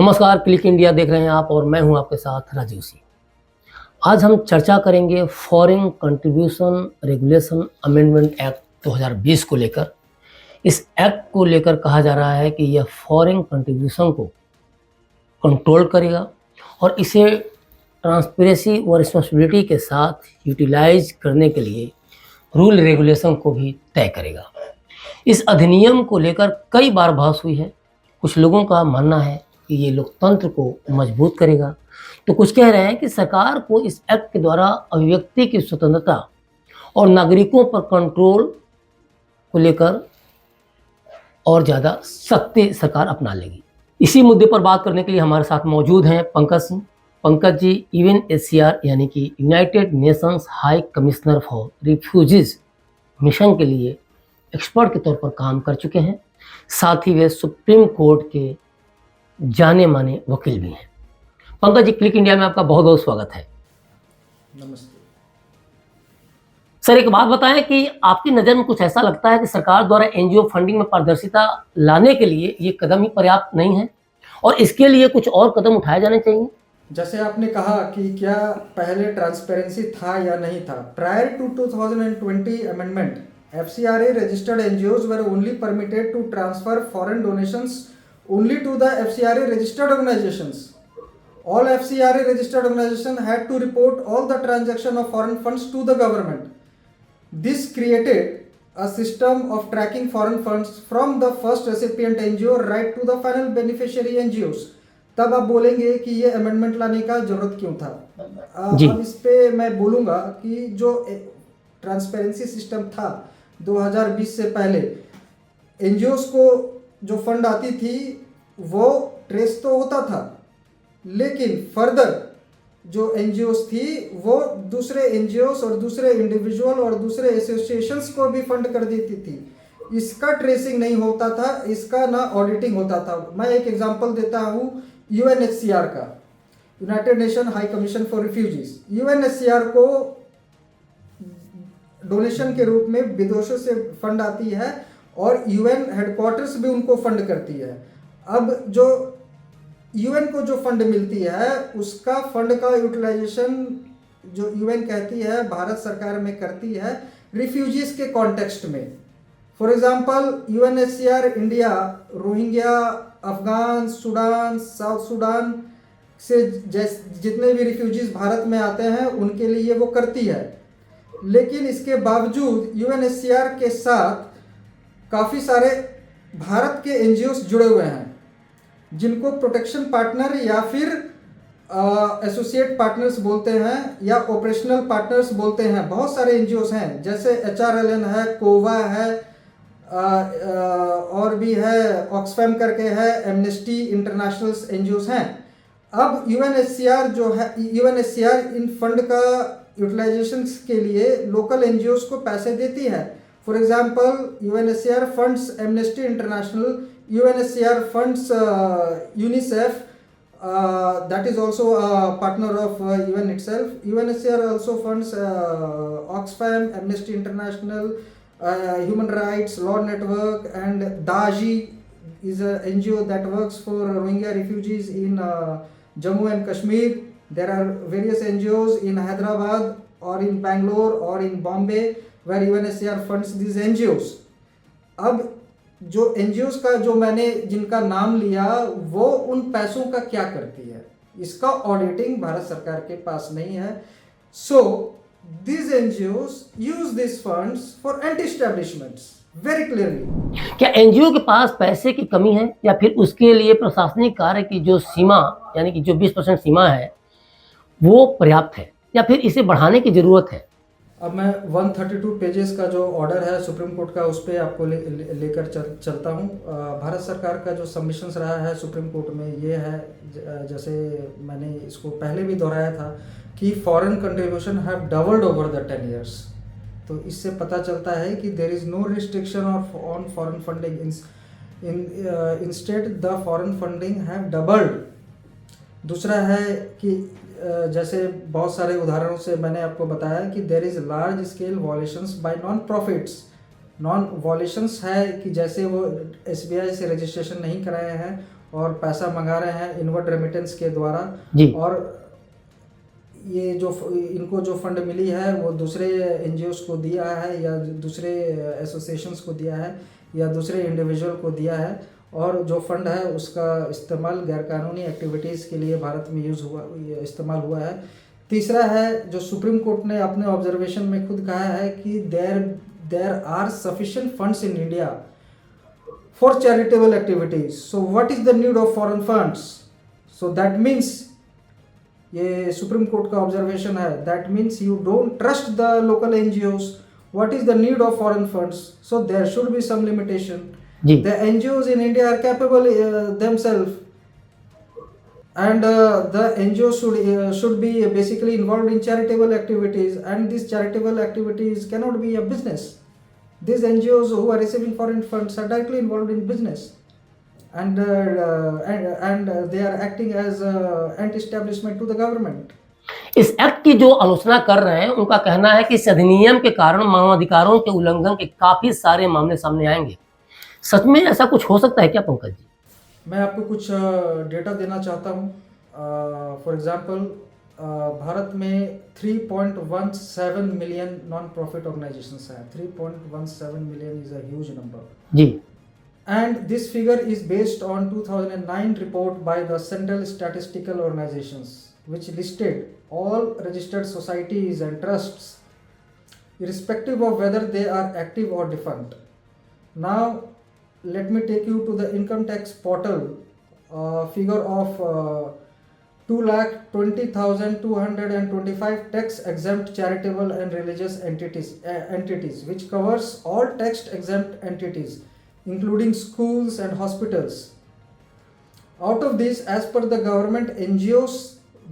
नमस्कार, click India देख रहे हैं आप और मैं हूं आपके साथ राजीव सिंह। आज हम चर्चा करेंगे foreign contribution regulation amendment act 2020 को लेकर। इस एक्ट को लेकर कहा जा रहा है कि यह फॉरेन कंट्रीब्यूशन को कंट्रोल करेगा और इसे ट्रांसपेरेंसी व रिस्पॉन्सिबिलिटी के साथ यूटिलाइज करने के लिए रूल रेगुलेशन को भी तय करेगा। इस अधिनियम को लेकर कई बार बहस हुई है। कुछ लोगों का मानना है कि ये लोकतंत्र को मजबूत करेगा, तो कुछ कह रहे हैं कि सरकार को इस एक्ट के द्वारा अभिव्यक्ति की स्वतंत्रता और नागरिकों पर कंट्रोल को लेकर और ज़्यादा सख्ती सरकार अपना लेगी। इसी मुद्दे पर बात करने के लिए हमारे साथ मौजूद हैं पंकज सिंह। पंकज जी UNHCR यानी कि United Nations high commissioner for refugees mission के लिए एक्सपर्ट के तौर पर काम कर चुके हैं। साथ ही वे सुप्रीम कोर्ट के जाने माने वकील भी हैं। पंकज जी, क्लिक इंडिया में आपका बहुत बहुत स्वागत है। नमस्ते सर, एक बात बताएं कि आपकी नज़र में कुछ ऐसा लगता है कि सरकार द्वारा NGO फंडिंग में पारदर्शिता लाने के लिए ये कदम ही पर्याप्त नहीं है और इसके लिए कुछ और कदम उठाए जाने चाहिए? जैसे आपने कहा कि क्या पहले ट्रांसपेरेंसी था या नहीं था। Prior to 2020 amendment FCRA registered NGOs were only permitted to transfer foreign donations only to the FCRA registered organizations. All FCRA registered organizations had to report all the transaction of foreign funds to the government. This created a system of tracking foreign funds from the first recipient NGO right to the final beneficiary NGOs. तब आप बोलेंगे कि ये amendment लाने का जरूरत क्यों था। अब इस पे मैं बोलूँगा कि जो ट्रांसपेरेंसी सिस्टम था 2020 से पहले NGOs को जो फंड आती थी वो ट्रेस तो होता था, लेकिन फर्दर जो NGOs थी वो दूसरे NGOs और दूसरे इंडिविजुअल और दूसरे एसोसिएशंस को भी फंड कर देती थी। इसका ट्रेसिंग नहीं होता था, इसका ना ऑडिटिंग होता था। मैं एक एग्जांपल देता हूँ UNHCR का, United nation high commission for refugees. UNHCR को डोनेशन के रूप में विदेशों से फंड आती है और UN हेडक्वार्टर्स भी उनको फंड करती है। अब जो UN को जो फंड मिलती है उसका फंड का यूटिलाइजेशन जो UN कहती है भारत सरकार में करती है रिफ्यूजीज के कॉन्टेक्स्ट में। For example UNHCR India Rohingya, Afghan, Sudan, south Sudan से जितने भी रिफ्यूजीज भारत में आते हैं उनके लिए वो करती है। लेकिन इसके बावजूद UNHCR के साथ काफ़ी सारे भारत के NGOs जुड़े हुए हैं जिनको प्रोटेक्शन पार्टनर या फिर एसोसिएट पार्टनर्स बोलते हैं या ऑपरेशनल पार्टनर्स बोलते हैं। बहुत सारे NGOs हैं जैसे HRLN है, कोवा है, और भी है, ऑक्सफैम करके है, एमनेस्टी इंटरनेशनल NGOs हैं। अब UNHCR जो है, UNHCR इन फंड का यूटिलाइजेशन के लिए लोकल NGOs को पैसे देती है। For example UNHCR funds amnesty international, UNHCR funds UNICEF, that is also a partner of UN itself. UNHCR also funds Oxfam, Amnesty International, Human Rights Law Network, and DAJI is an NGO that works for Rohingya refugees in Jammu and Kashmir. There are various NGOs in Hyderabad or in Bangalore or in Bombay where UNHCR funds these NGOs. अब जो NGOs का जो मैंने जिनका नाम लिया वो उन पैसों का क्या करती है, इसका ऑडिटिंग भारत सरकार के पास नहीं है। सो these NGOs use these funds for anti-establishments very clearly. क्या NGO के पास पैसे की कमी है या फिर उसके लिए प्रशासनिक कार्य की जो सीमा यानी कि जो 20% सीमा है वो पर्याप्त है या फिर इसे बढ़ाने की ज़रूरत है? अब मैं 132 पेजेस का जो ऑर्डर है सुप्रीम कोर्ट का उस पर आपको लेकर चलता हूँ। भारत सरकार का जो सबमिशंस रहा है सुप्रीम कोर्ट में ये है, जैसे मैंने इसको पहले भी दोहराया था कि foreign contribution have doubled over the 10 years। तो इससे पता चलता है कि there is no restriction on foreign funding, instead the foreign funding have doubled. दूसरा है कि जैसे बहुत सारे उदाहरणों से मैंने आपको बताया कि there is large scale violations by non profits. Non violations है कि जैसे वो SBI से रजिस्ट्रेशन नहीं कराए हैं और पैसा मंगा रहे हैं इनवर्ड रेमिटेंस के द्वारा। जी और ये जो इनको जो फंड मिली है वो दूसरे एनजीओस को दिया है या दूसरे एसोसिएशंस को दिया है या दूसरे इंडिविजुअल को दिया है, और जो फंड है उसका इस्तेमाल गैरकानूनी एक्टिविटीज़ के लिए भारत में इस्तेमाल हुआ है। तीसरा है, जो सुप्रीम कोर्ट ने अपने ऑब्जर्वेशन में खुद कहा है कि there are sufficient funds in India for charitable activities, so what is the need of foreign funds. So that means, ये सुप्रीम कोर्ट का ऑब्जर्वेशन है, that means you don't trust the local NGOs, what is the need of foreign funds, so there should be some limitation. जी The NGOs in India are capable themselves, and the NGOs should be basically involved in charitable activities, and these charitable activities cannot be a business. These NGOs who are receiving foreign funds are directly involved in business, and they are acting as anti-establishment to the government. इस act की जो आलोचना कर रहे हैं उनका कहना है कि इस अधिनियम के कारण मानवाधिकारों के उल्लंघन के काफी सारे मामले सामने आएंगे। सच में ऐसा कुछ हो सकता है क्या पंकज जी? मैं आपको कुछ डेटा देना चाहता हूँ। फॉर एग्जांपल, भारत में 3.17 मिलियन नॉन प्रॉफिट ऑर्गेनाइजेशंस हैं। 3.17 million is a huge number जी and this figure is based on 2009 report by the central statistical organisations which listed all registered societies and trusts irrespective of whether they are active or defunct. Now let me take you to the income tax portal figure of 2,20,225 tax exempt charitable and religious entities which covers all tax exempt entities including schools and hospitals. Out of this, as per the government NGOs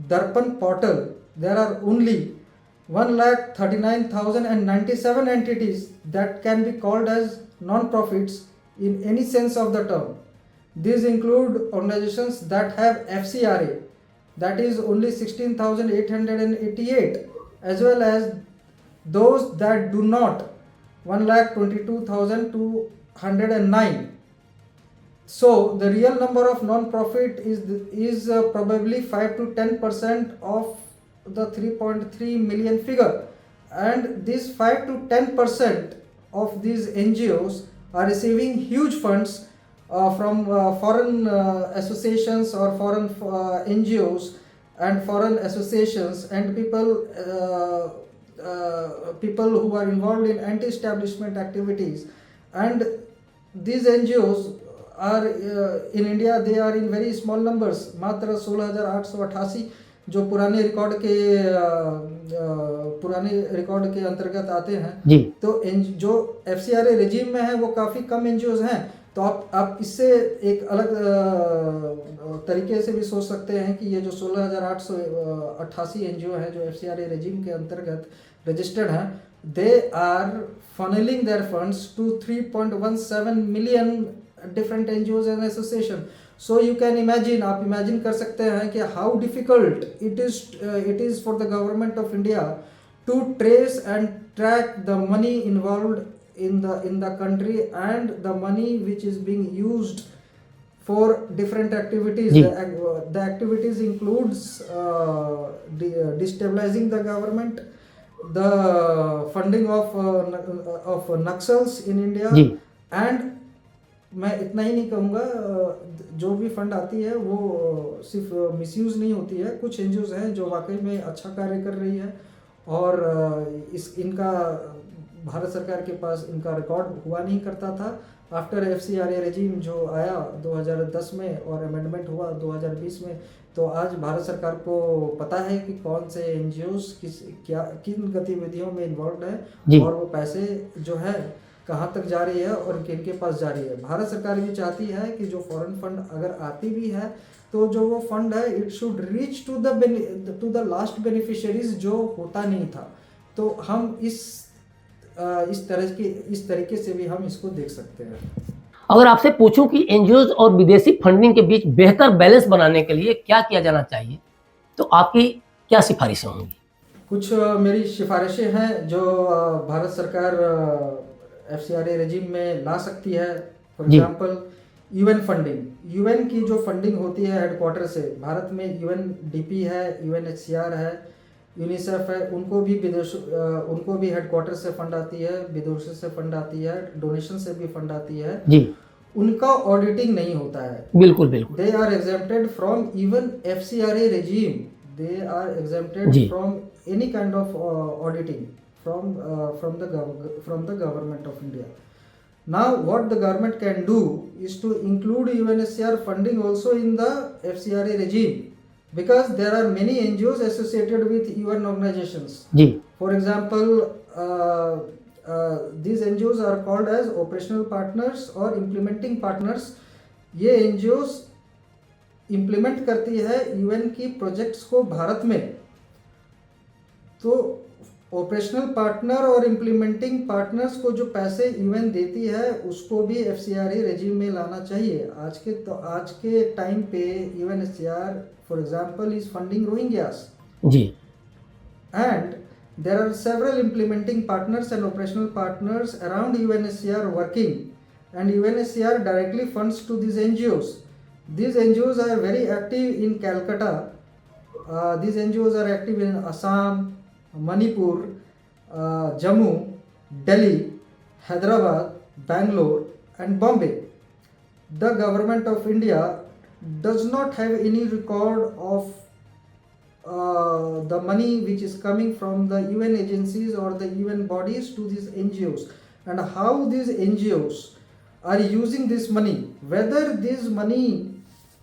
Darpan portal, there are only 1,39,097 entities that can be called as non-profits in any sense of the term. These include organizations that have FCRA, that is only 16,888, as well as those that do not, 1,22,209. So the real number of non-profit is probably 5 to 10% of the 3.3 million figure, and this 5 to 10% of these NGOs are receiving huge funds from foreign associations or foreign NGOs and foreign associations and people who are involved in anti-establishment activities. And these NGOs are in India, they are in very small numbers, मात्र 16,888 जो पुराने record के अंतर्गत आते हैं जी। तो जो FCRA regime में है वो काफ़ी कम NGOs हैं। तो आप इससे एक अलग तरीके से भी सोच सकते हैं कि ये जो 16,888 NGO हैं जो FCRA रेजिम के अंतर्गत रजिस्टर्ड हैं, they are funneling their funds to 3.17 million different NGOs and association. So you can imagine, आप imagine कर सकते हैं कि how difficult it is for the government of India to trace and track the money involved in the country and the money which is being used for different activities. The activities includes destabilizing the government, the funding of Naxals in India, and मैं इतना ही नहीं कहूँगा, जो भी fund आती है वो सिर्फ मिसयूज़ नहीं होती है। कुछ एनजीओज हैं जो वाकई में अच्छा कार्य कर रही है और इनका भारत सरकार के पास इनका रिकॉर्ड हुआ नहीं करता था। आफ्टर FCRA रेजिम जो आया 2010 में और अमेंडमेंट हुआ 2020 में, तो आज भारत सरकार को पता है कि कौन से एनजीओज किन गतिविधियों में इन्वॉल्व है और वो पैसे जो है कहाँ तक जा रही है और किनके पास जा रही है। भारत सरकार भी चाहती है कि जो फॉरेन फंड अगर आती भी है तो जो वो फंड है it should reach to the last beneficiaries, जो होता नहीं था। तो हम इस तरीके से भी हम इसको देख सकते हैं। अगर आपसे पूछूं कि एनजीओज और विदेशी फंडिंग के बीच बेहतर बैलेंस बनाने के लिए क्या किया जाना चाहिए, तो आपकी क्या सिफारिशें होंगी? कुछ मेरी सिफारिशें हैं जो भारत सरकार FCRA रेजिम में ला सकती है। For example, UN funding, UN की जो फंडिंग होती है हेडक्वार्टर से, भारत में यूएनडीपी है, यूएनएचसीआर है, यूनिसेफ है, उनको भी हेडक्वार्टर से फंड आती है, विदेशों से फंड आती है, डोनेशन से भी फंड आती है जी। उनका ऑडिटिंग नहीं होता है। बिल्कुल बिल्कुल। They are exempted from even FCRA regime, they are exempted जी। From any kind of auditing from the government of India. Now what the government can do is to include UNHCR funding also in the FCRA regime, because there are many NGOs associated with UN organizations. जी। For example, these NGOs are called as operational partners or implementing partners. ये NGOs implement करती है UN की projects को भारत में। तो operational partner और implementing partners को जो पैसे यूएन देती है उसको भी एफसीआरए रेजिम में लाना चाहिए। आज के टाइम पे UNHCR for example is funding Rohingyas जी। And there are several implementing partners and operational partners around UNHCR working, and UNHCR directly funds to these NGOs. These NGOs are very active in Calcutta. These NGOs are active in Assam, Manipur, Jammu, Delhi, Hyderabad, Bangalore and Bombay. The government of India does not have any record of the money which is coming from the UN agencies or the UN bodies to these NGOs, and how these NGOs are using this money, whether this money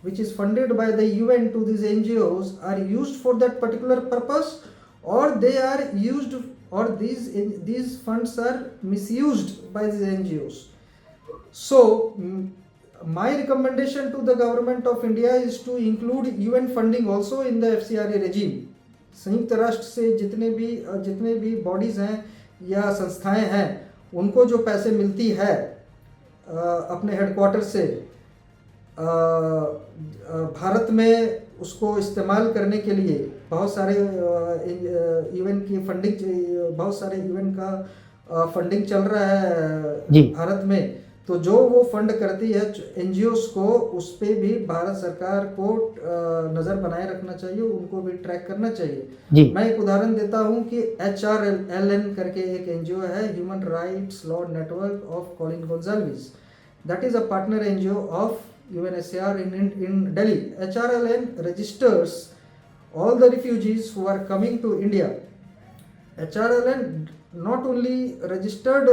which is funded by the UN to these NGOs are used for that particular purpose, or they are used, or these funds are misused by these NGOs. So my recommendation to the government of India is to include UN funding also in the FCRA regime. संयुक्त राष्ट्र से जितने भी bodies हैं या संस्थाएं हैं उनको जो पैसे मिलती है अपने हेडक्वार्टर से भारत में उसको इस्तेमाल करने के लिए बहुत सारे यूएन की फंडिंग, बहुत सारे यूएन का फंडिंग चल रहा है भारत में। तो जो वो फंड करती है एनजीओस को, उस पर भी भारत सरकार को नज़र बनाए रखना चाहिए, उनको भी ट्रैक करना चाहिए। मैं एक उदाहरण देता हूँ कि HRLN करके एक एनजीओ है, human rights law network of Colin Gonsalves, that is a partner NGO of UNHCR in Delhi. HRLN registers all the refugees who are coming to India. HRLN not only registers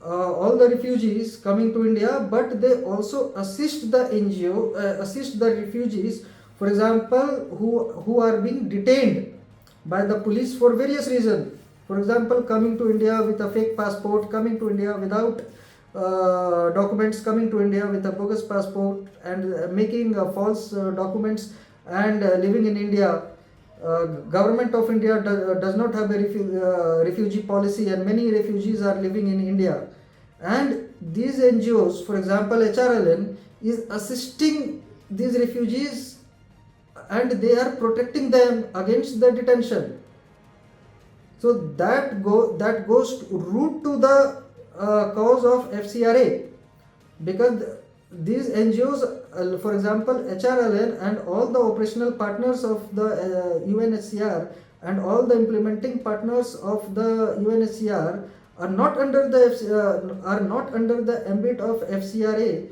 all the refugees coming to India, but they also assist the NGO, assist the refugees, for example, who are being detained by the police for various reasons. For example, coming to India with a fake passport, coming to India without documents, coming to India with a bogus passport and making false documents and living in India. Government of India does not have a refugee policy, and many refugees are living in India. And these NGOs, for example HRLN, is assisting these refugees and they are protecting them against the detention. So that goes root to the cause of FCRA, because these NGOs, for example HRLN and all the operational partners of the UNHCR and all the implementing partners of the UNHCR are not under the ambit of FCRA,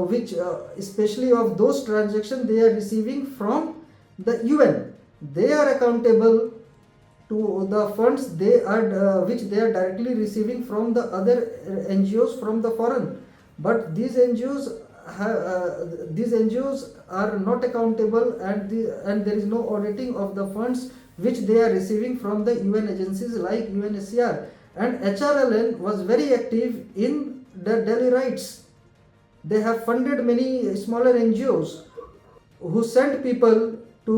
which especially of those transactions they are receiving from the UN. They are accountable to the funds which they are directly receiving from the other NGOs from the foreign, but these NGOs are not accountable, and there is no auditing of the funds which they are receiving from the UN agencies like UNHCR. And HRLN was very active in the Delhi riots. They have funded many smaller NGOs who sent people to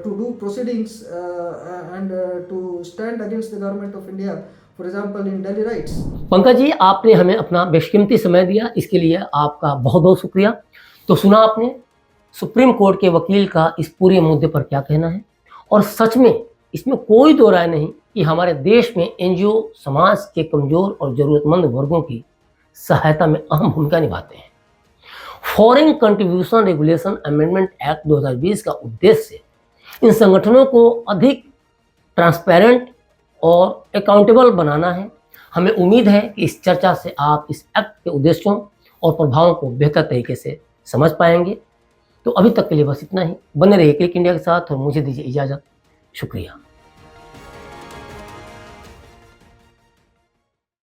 do proceedings and to stand against the government of India, for example in Delhi riots. Pankaj ji, आपने हमें अपना बेशकीमती समय दिया, इसके लिए आपका बहुत बहुत शुक्रिया। तो सुना आपने सुप्रीम कोर्ट के वकील का इस पूरे मुद्दे पर क्या कहना है, और सच में इसमें कोई दो राय नहीं कि हमारे देश में एनजीओ समाज के कमजोर और जरूरतमंद वर्गों की सहायता में अहम भूमिका निभाते हैं। Foreign contribution regulation amendment act 2020 का उद्देश्य इन संगठनों को अधिक ट्रांसपेरेंट और अकाउंटेबल बनाना है। हमें उम्मीद है कि इस चर्चा से आप इस एक्ट के उद्देश्यों और प्रभावों को बेहतर तरीके से समझ पाएंगे। तो अभी तक के लिए बस इतना ही। बने रहिए क्लिक इंडिया के साथ और मुझे दीजिए इजाज़त। शुक्रिया।